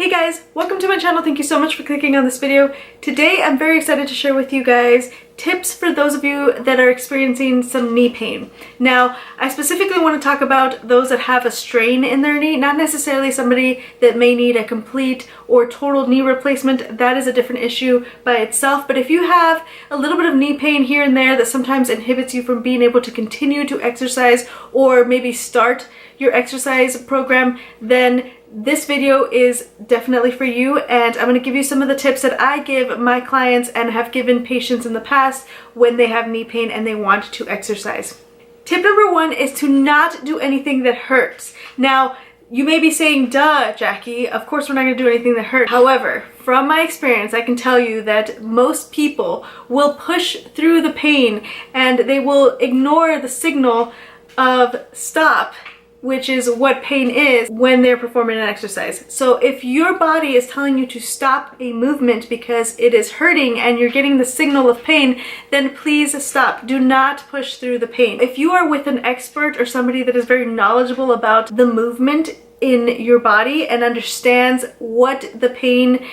Hey guys, welcome to my channel. Thank you so much for clicking on this video. Today I'm very excited to share with you guys tips for those of you that are experiencing some knee pain. Now, I specifically want to talk about those that have a strain in their knee, not necessarily somebody that may need a complete or total knee replacement. That is a different issue by itself. But if you have a little bit of knee pain here and there that sometimes inhibits you from being able to continue to exercise or maybe start your exercise program, then this video is definitely for you, and I'm going to give you some of the tips that I give my clients and have given patients in the past when they have knee pain and they want to exercise. Tip number one is to not do anything that hurts. Now, you may be saying, duh, Jackie, of course we're not going to do anything that hurts. However, from my experience, I can tell you that most people will push through the pain and they will ignore the signal of stop, which is what pain is, when they're performing an exercise. So if your body is telling you to stop a movement because it is hurting and you're getting the signal of pain, then please stop. Do not push through the pain. If you are with an expert or somebody that is very knowledgeable about the movement in your body and understands what the pain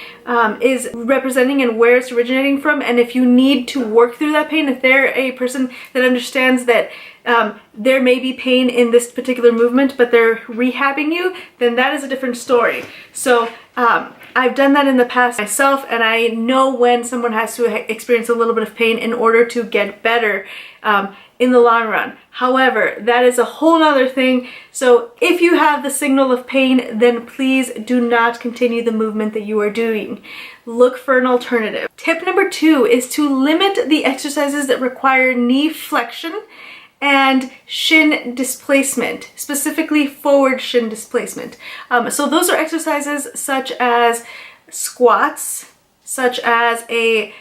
is representing and where it's originating from, and if you need to work through that pain, if they're a person that understands that there may be pain in this particular movement but they're rehabbing you, then that is a different story. So I've done that in the past myself, and I know when someone has to experience a little bit of pain in order to get better in the long run. However, that is a whole other thing. So if you have the signal of pain, then please do not continue the movement that you are doing. Look for an alternative. Tip number two is to limit the exercises that require knee flexion and shin displacement, specifically forward shin displacement. So those are exercises such as squats, such as a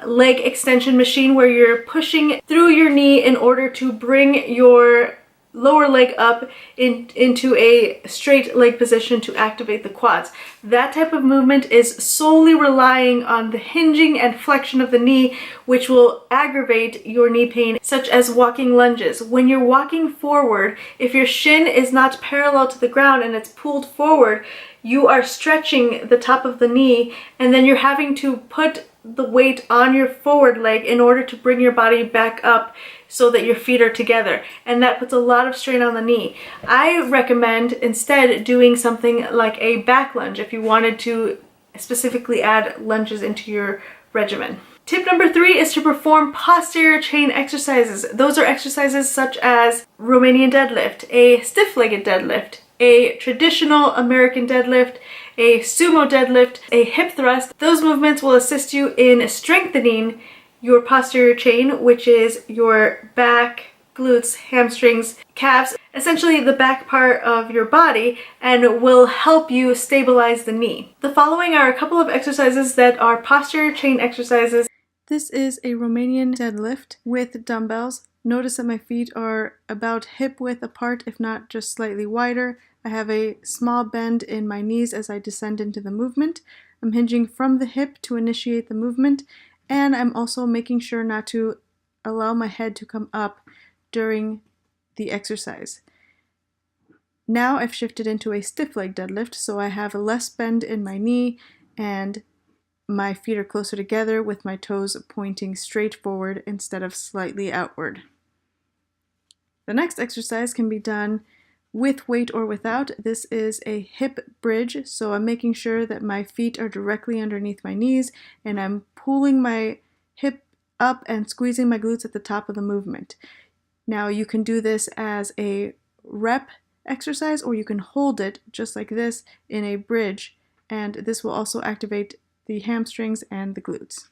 leg extension machine where you're pushing through your knee in order to bring your lower leg up into a straight leg position to activate the quads. That type of movement is solely relying on the hinging and flexion of the knee, which will aggravate your knee pain, such as walking lunges. When you're walking forward, if your shin is not parallel to the ground and it's pulled forward, you are stretching the top of the knee, and then you're having to put the weight on your forward leg in order to bring your body back up so that your feet are together, and that puts a lot of strain on the knee. I recommend instead doing something like a back lunge if you wanted to specifically add lunges into your regimen. Tip number three is to perform posterior chain exercises. Those are exercises such as Romanian deadlift, a stiff-legged deadlift, a traditional American deadlift, a sumo deadlift, a hip thrust. Those movements will assist you in strengthening your posterior chain, which is your back, glutes, hamstrings, calves, essentially the back part of your body, and will help you stabilize the knee. The following are a couple of exercises that are posterior chain exercises. This is a Romanian deadlift with dumbbells. Notice that my feet are about hip width apart, if not just slightly wider. I have a small bend in my knees as I descend into the movement. I'm hinging from the hip to initiate the movement, and I'm also making sure not to allow my head to come up during the exercise. Now I've shifted into a stiff leg deadlift, so I have a less bend in my knee and my feet are closer together with my toes pointing straight forward instead of slightly outward. The next exercise can be done with weight or without. This is a hip bridge, so I'm making sure that my feet are directly underneath my knees and I'm pulling my hip up and squeezing my glutes at the top of the movement. Now you can do this as a rep exercise, or you can hold it just like this in a bridge, and this will also activate the hamstrings and the glutes.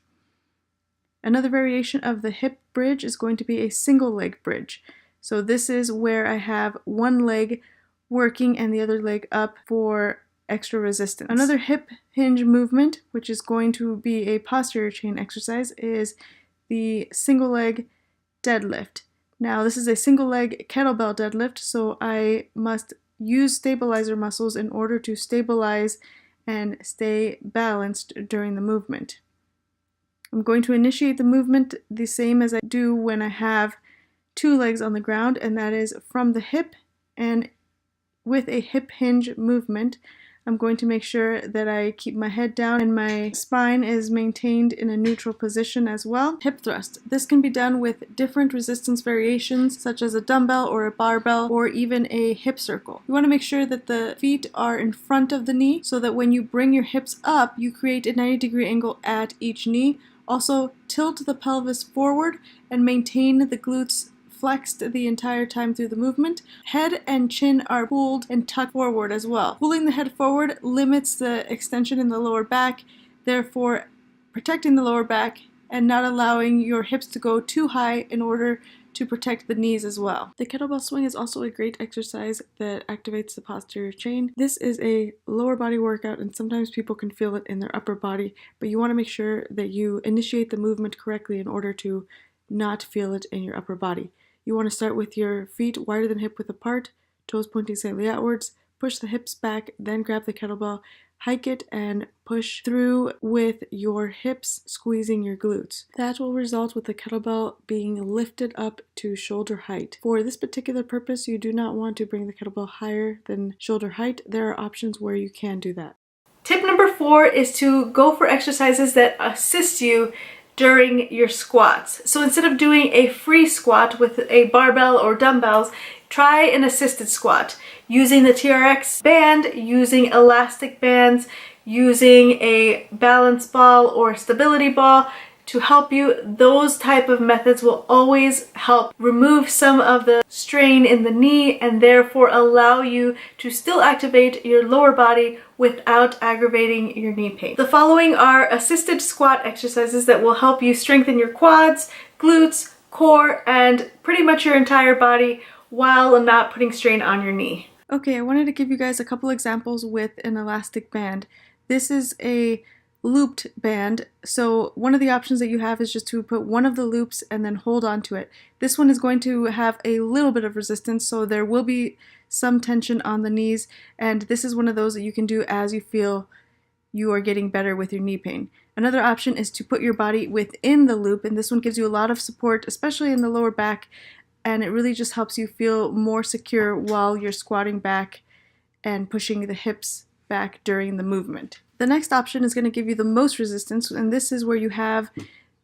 Another variation of the hip bridge is going to be a single leg bridge. So this is where I have one leg working and the other leg up for extra resistance. Another hip hinge movement, which is going to be a posterior chain exercise, is the single leg deadlift. Now this is a single leg kettlebell deadlift, so I must use stabilizer muscles in order to stabilize and stay balanced during the movement. I'm going to initiate the movement the same as I do when I have two legs on the ground, and that is from the hip, and with a hip hinge movement, I'm going to make sure that I keep my head down and my spine is maintained in a neutral position as well. Hip thrust. This can be done with different resistance variations such as a dumbbell or a barbell or even a hip circle. You want to make sure that the feet are in front of the knee so that when you bring your hips up, you create a 90-degree angle at each knee. Also, tilt the pelvis forward and maintain the glutes flexed the entire time through the movement. Head and chin are pulled and tucked forward as well. Pulling the head forward limits the extension in the lower back, therefore protecting the lower back and not allowing your hips to go too high in order to protect the knees as well. The kettlebell swing is also a great exercise that activates the posterior chain. This is a lower body workout and sometimes people can feel it in their upper body, but you want to make sure that you initiate the movement correctly in order to not feel it in your upper body. You want to start with your feet wider than hip width apart, toes pointing slightly outwards, push the hips back, then grab the kettlebell, hike it and push through with your hips squeezing your glutes. That will result with the kettlebell being lifted up to shoulder height. For this particular purpose, you do not want to bring the kettlebell higher than shoulder height. There are options where you can do that. Tip number 4 is to go for exercises that assist you during your squats. So instead of doing a free squat with a barbell or dumbbells, try an assisted squat using the TRX band, using elastic bands, using a balance ball or stability ball to help you. Those type of methods will always help remove some of the strain in the knee and therefore allow you to still activate your lower body without aggravating your knee pain. The following are assisted squat exercises that will help you strengthen your quads, glutes, core, and pretty much your entire body while not putting strain on your knee. Okay, I wanted to give you guys a couple examples with an elastic band. This is a looped band, so one of the options that you have is just to put one of the loops and then hold on to it. This one is going to have a little bit of resistance, so there will be some tension on the knees, and this is one of those that you can do as you feel you are getting better with your knee pain. Another option is to put your body within the loop, and this one gives you a lot of support, especially in the lower back, and it really just helps you feel more secure while you're squatting back and pushing the hips back during the movement. The next option is going to give you the most resistance, and this is where you have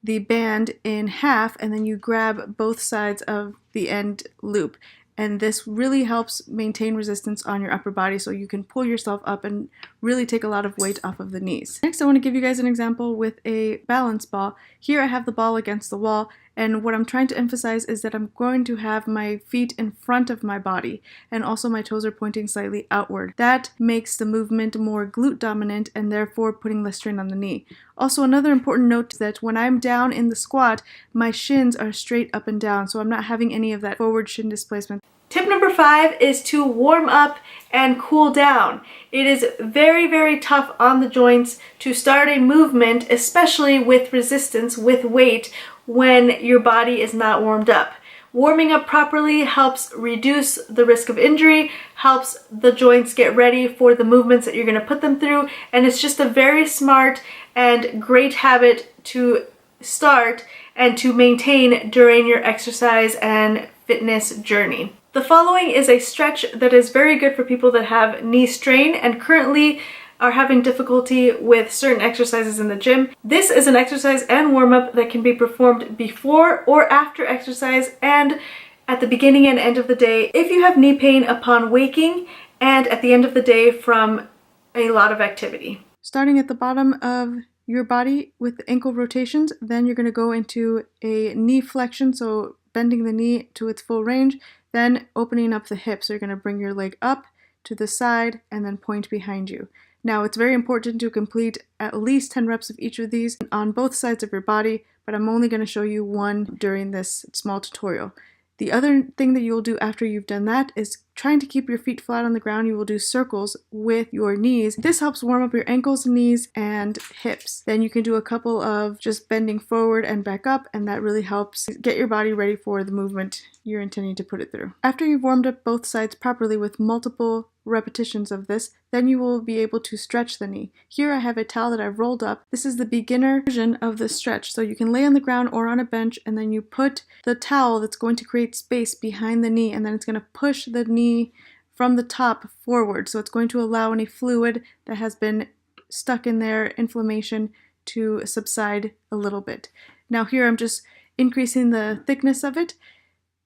the band in half and then you grab both sides of the end loop. And this really helps maintain resistance on your upper body so you can pull yourself up and really take a lot of weight off of the knees. Next, I want to give you guys an example with a balance ball. Here I have the ball against the wall, and what I'm trying to emphasize is that I'm going to have my feet in front of my body and also my toes are pointing slightly outward. That makes the movement more glute dominant and therefore putting less strain on the knee. Also, another important note is that when I'm down in the squat, my shins are straight up and down, so I'm not having any of that forward shin displacement. Tip number 5 is to warm up and cool down. It is very, very tough on the joints to start a movement, especially with resistance, with weight, when your body is not warmed up. Warming up properly helps reduce the risk of injury, helps the joints get ready for the movements that you're going to put them through, and it's just a very smart and great habit to start and to maintain during your exercise and fitness journey. The following is a stretch that is very good for people that have knee strain and currently are having difficulty with certain exercises in the gym. This is an exercise and warm-up that can be performed before or after exercise and at the beginning and end of the day if you have knee pain upon waking and at the end of the day from a lot of activity. Starting at the bottom of your body with ankle rotations, then you're going to go into a knee flexion, so bending the knee to its full range, then opening up the hips. So you're going to bring your leg up to the side and then point behind you. Now, it's very important to complete at least 10 reps of each of these on both sides of your body, but I'm only going to show you one during this small tutorial. The other thing that you'll do after you've done that is trying to keep your feet flat on the ground. You will do circles with your knees. This helps warm up your ankles, knees, and hips. Then you can do a couple of just bending forward and back up, and that really helps get your body ready for the movement you're intending to put it through. After you've warmed up both sides properly with multiple repetitions of this, then you will be able to stretch the knee. Here I have a towel that I've rolled up. This is the beginner version of the stretch. So you can lay on the ground or on a bench, and then you put the towel that's going to create space behind the knee, and then it's going to push the knee from the top forward. So it's going to allow any fluid that has been stuck in there, inflammation, to subside a little bit. Now here I'm just increasing the thickness of it.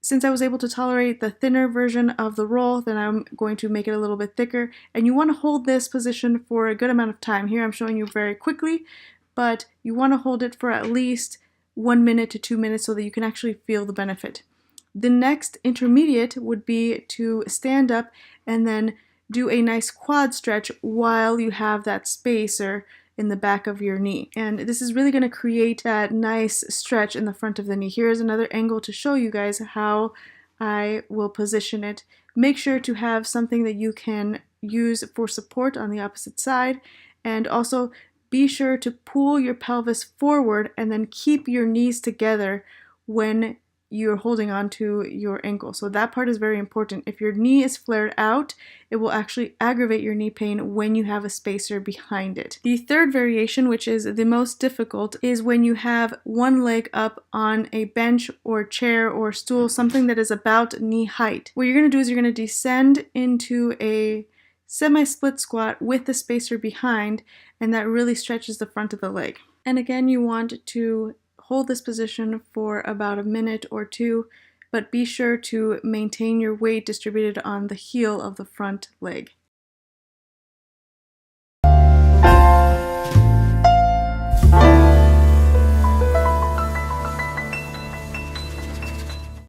Since I was able to tolerate the thinner version of the roll, then I'm going to make it a little bit thicker. And you want to hold this position for a good amount of time. Here I'm showing you very quickly, but you want to hold it for at least 1 minute to 2 minutes so that you can actually feel the benefit. The next intermediate would be to stand up and then do a nice quad stretch while you have that spacer in the back of your knee. And this is really going to create that nice stretch in the front of the knee. Here's another angle to show you guys how I will position it. Make sure to have something that you can use for support on the opposite side, and also be sure to pull your pelvis forward and then keep your knees together when you're holding on to your ankle. So that part is very important. If your knee is flared out, it will actually aggravate your knee pain when you have a spacer behind it. The third variation, which is the most difficult, is when you have one leg up on a bench or chair or stool, something that is about knee height. What you're going to do is you're going to descend into a semi-split squat with the spacer behind, and that really stretches the front of the leg. And again, you want to hold this position for about a minute or two, but be sure to maintain your weight distributed on the heel of the front leg.